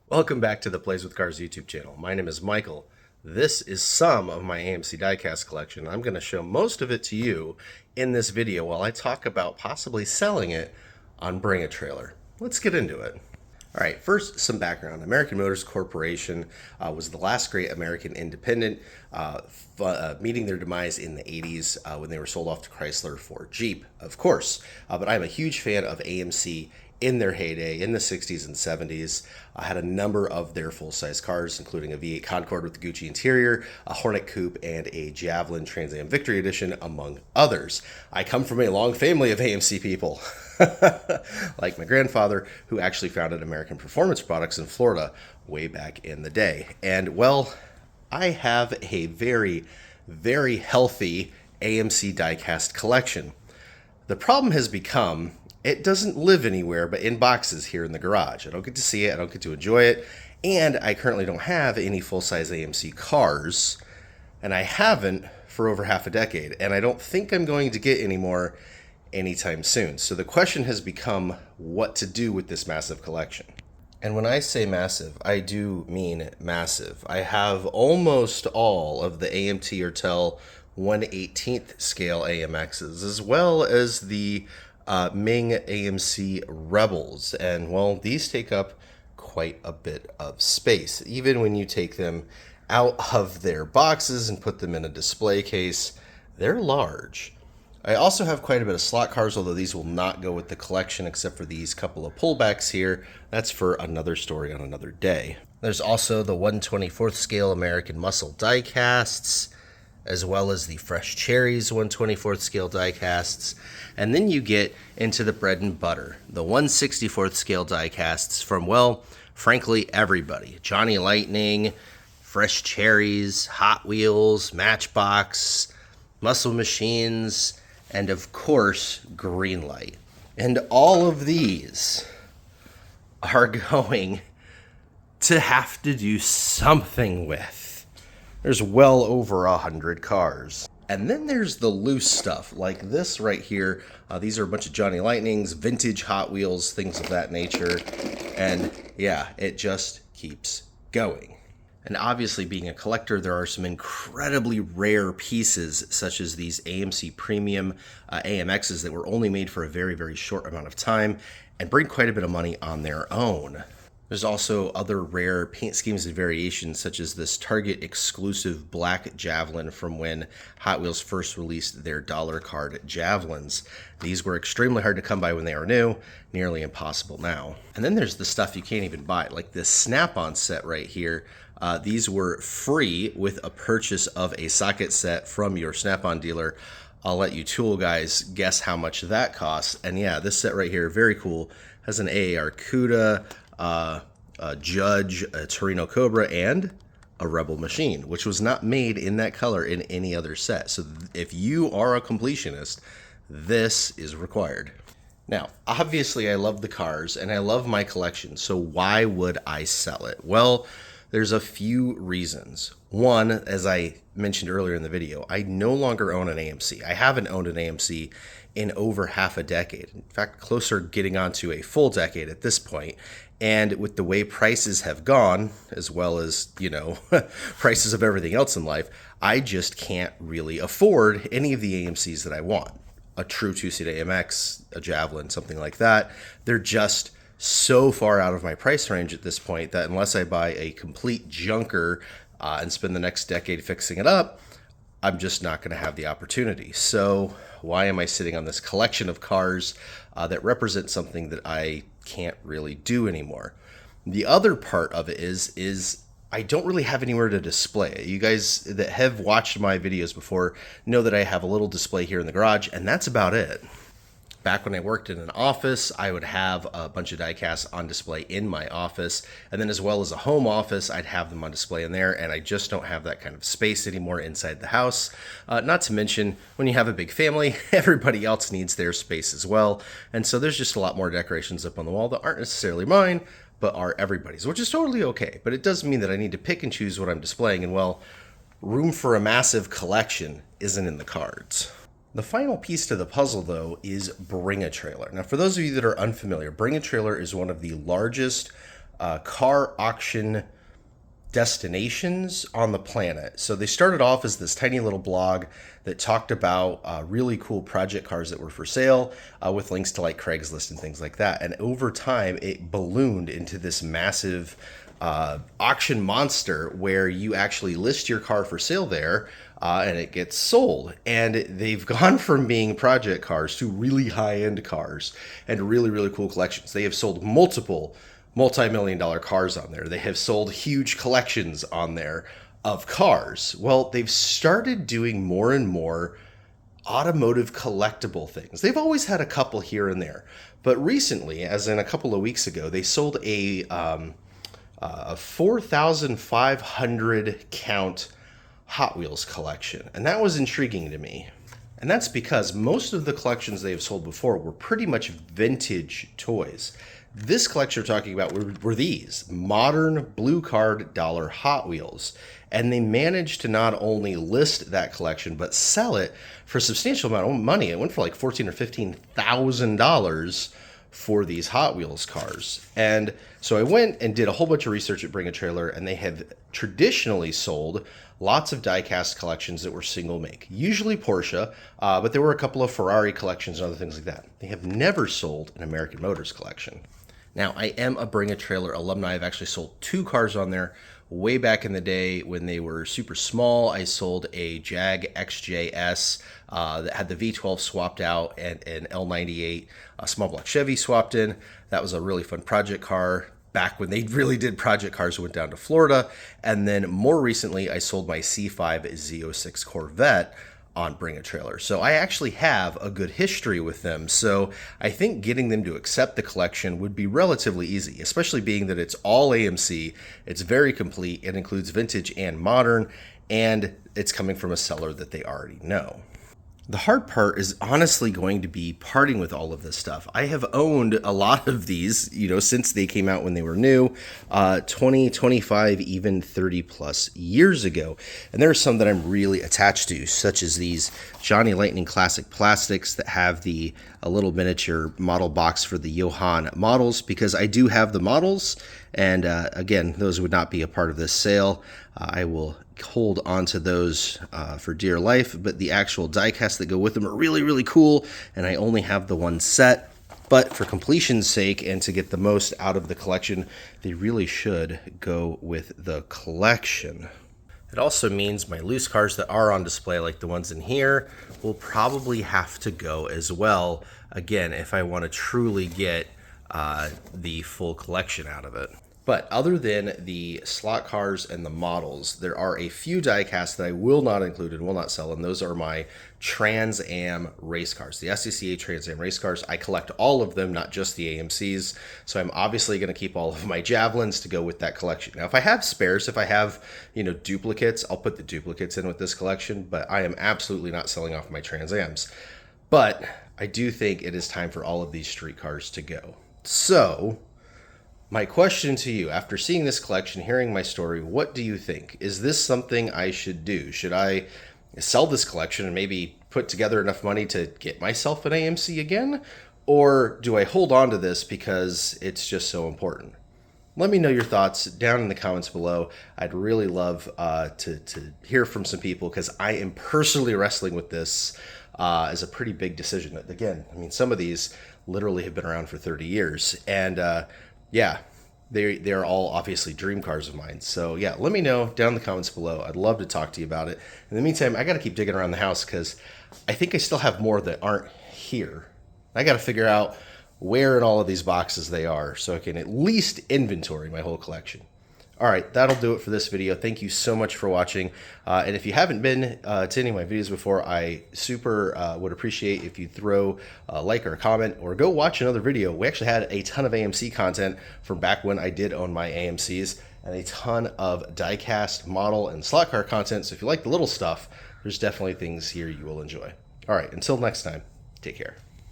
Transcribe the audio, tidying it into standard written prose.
Welcome back to the Plays with Cars YouTube channel. My name is Michael. This is some of my AMC diecast collection. I'm going to show most of it to you in this video while I talk about possibly selling it on BringATrailer. Let's get into it. All right, first, some background. American Motors Corporation was the last great American independent, meeting their demise in the 80s when they were sold off to Chrysler for Jeep, of course. But I'm a huge fan of AMC in their heyday in the 60s and 70s. I had a number of their full-size cars, including a V8 Concorde with the Gucci interior, a Hornet Coupe, and a Javelin Trans Am Victory Edition, among others. I come from a long family of AMC people, like my grandfather, who actually founded American Performance Products in Florida way back in the day. And, well, I have a very, very healthy AMC diecast collection. The problem has become it doesn't live anywhere but in boxes here in the garage. I don't get to see it, I don't get to enjoy it, and I currently don't have any full-size AMC cars, and I haven't for over half a decade, and I don't think I'm going to get any more anytime soon. So the question has become what to do with this massive collection. And when I say massive, I do mean massive. I have almost all of the AMT or TEL 1/18th scale AMXs, as well as the Ming AMC Rebels, and well, these take up quite a bit of space. Even when you take them out of their boxes and put them in a display case, they're large. I also have quite a bit of slot cars, although these will not go with the collection except for these couple of pullbacks here. That's for another story on another day. There's also the 1/24th scale American Muscle diecasts, as well as the Fresh Cherries 1/24th scale diecasts. And then you get into the bread and butter, the 1/64th scale diecasts from, well, frankly, everybody. Johnny Lightning, Fresh Cherries, Hot Wheels, Matchbox, Muscle Machines, and of course, Greenlight. And all of these are going to have to do something with. There's well over 100 cars. And then there's the loose stuff, like this right here. These are a bunch of Johnny Lightnings, vintage Hot Wheels, things of that nature. And yeah, it just keeps going. And obviously, being a collector, there are some incredibly rare pieces, such as these AMC Premium AMXs that were only made for a very, very short amount of time and bring quite a bit of money on their own. There's also other rare paint schemes and variations, such as this Target exclusive black Javelin from when Hot Wheels first released their dollar card Javelins. These were extremely hard to come by when they were new, nearly impossible now. And then there's the stuff you can't even buy, like this Snap-on set right here. These were free with a purchase of a socket set from your Snap-on dealer. I'll let you tool guys guess how much that costs. And yeah, this set right here, very cool, has an AAR CUDA, a Judge, a Torino Cobra, and a Rebel Machine, which was not made in that color in any other set. So if you are a completionist, this is required. Now, obviously, I love the cars and I love my collection, so why would I sell it? Well, there's a few reasons. One, as I mentioned earlier in the video, I no longer own an AMC. I haven't owned an AMC in over half a decade. In fact, closer getting on to a full decade at this point. And with the way prices have gone, as well as, you know, prices of everything else in life, I just can't really afford any of the AMCs that I want. A true two-seat AMX, a Javelin, something like that. They're just so far out of my price range at this point that unless I buy a complete junker and spend the next decade fixing it up, I'm just not going to have the opportunity. So why am I sitting on this collection of cars that represent something that I can't really do anymore? The other part of it is I don't really have anywhere to display it. You guys that have watched my videos before know that I have a little display here in the garage, and that's about it. Back when I worked in an office, I would have a bunch of diecasts on display in my office, and then as well as a home office, I'd have them on display in there, and I just don't have that kind of space anymore inside the house. Not to mention, when you have a big family, everybody else needs their space as well, and so there's just a lot more decorations up on the wall that aren't necessarily mine, but are everybody's, which is totally okay. But it does mean that I need to pick and choose what I'm displaying, and well, room for a massive collection isn't in the cards. The final piece to the puzzle, though, is BringATrailer. Now, for those of you that are unfamiliar, BringATrailer is one of the largest car auction destinations on the planet. So they started off as this tiny little blog that talked about really cool project cars that were for sale with links to like Craigslist and things like that. And over time, it ballooned into this massive auction monster where you actually list your car for sale there and it gets sold. And they've gone from being project cars to really high-end cars and really, really cool collections. They have sold multiple multi-million-dollar cars on there. They have sold huge collections on there of cars. Well, they've started doing more and more automotive collectible things. They've always had a couple here and there, but recently, as in a couple of weeks ago, they sold a 4,500 count Hot Wheels collection, and that was intriguing to me. And that's because most of the collections they have sold before were pretty much vintage toys. This collection we're talking about were these modern blue card dollar Hot Wheels. And they managed to not only list that collection, but sell it for a substantial amount of money. It went for like $14,000 or $15,000 for these Hot Wheels cars. And so I went and did a whole bunch of research at BringATrailer, and they have traditionally sold lots of diecast collections that were single make, usually Porsche, but there were a couple of Ferrari collections and other things like that. They have never sold an American Motors collection. Now, I am a BringATrailer alumni. I've actually sold 2 cars on there. Way back in the day when they were super small, I sold a Jag XJS that had the V12 swapped out and an L98 small block Chevy swapped in. That was a really fun project car back when they really did project cars. Went down to Florida. And then more recently, I sold my C5 Z06 Corvette on BringATrailer. So I actually have a good history with them. So I think getting them to accept the collection would be relatively easy, especially being that it's all AMC, it's very complete, it includes vintage and modern, and it's coming from a seller that they already know. The hard part is honestly going to be parting with all of this stuff. I have owned a lot of these, since they came out when they were new, 20, 25, even 30 plus years ago. And there are some that I'm really attached to, such as these Johnny Lightning Classic Plastics that have a little miniature model box for the Johann models, because I do have the models. And again, those would not be a part of this sale. I will hold on to those for dear life, but the actual diecast that go with them are really, really cool, and I only have the one set. But for completion's sake and to get the most out of the collection, they really should go with the collection. It also means my loose cars that are on display, like the ones in here, will probably have to go as well, again, if I want to truly get the full collection out of it. But other than the slot cars and the models, there are a few diecasts that I will not include and will not sell, and those are my Trans Am race cars, the SCCA Trans Am race cars. I collect all of them, not just the AMCs, so I'm obviously going to keep all of my Javelins to go with that collection. Now, if I have spares, if I have, duplicates, I'll put the duplicates in with this collection, but I am absolutely not selling off my Trans Ams. But I do think it is time for all of these street cars to go. So my question to you, after seeing this collection, hearing my story, what do you think? Is this something I should do? Should I sell this collection and maybe put together enough money to get myself an AMC again? Or do I hold on to this because it's just so important? Let me know your thoughts down in the comments below. I'd really love to hear from some people, because I am personally wrestling with this as a pretty big decision. Again, some of these literally have been around for 30 years. And yeah, they're all obviously dream cars of mine. So yeah, let me know down in the comments below. I'd love to talk to you about it. In the meantime, I got to keep digging around the house, because I think I still have more that aren't here. I got to figure out where in all of these boxes they are, so I can at least inventory my whole collection. All right, that'll do it for this video. Thank you so much for watching. And if you haven't been to any of my videos before, I super would appreciate if you throw a like or a comment, or go watch another video. We actually had a ton of AMC content from back when I did own my AMCs, and a ton of diecast, model, and slot car content. So if you like the little stuff, there's definitely things here you will enjoy. All right, until next time, take care.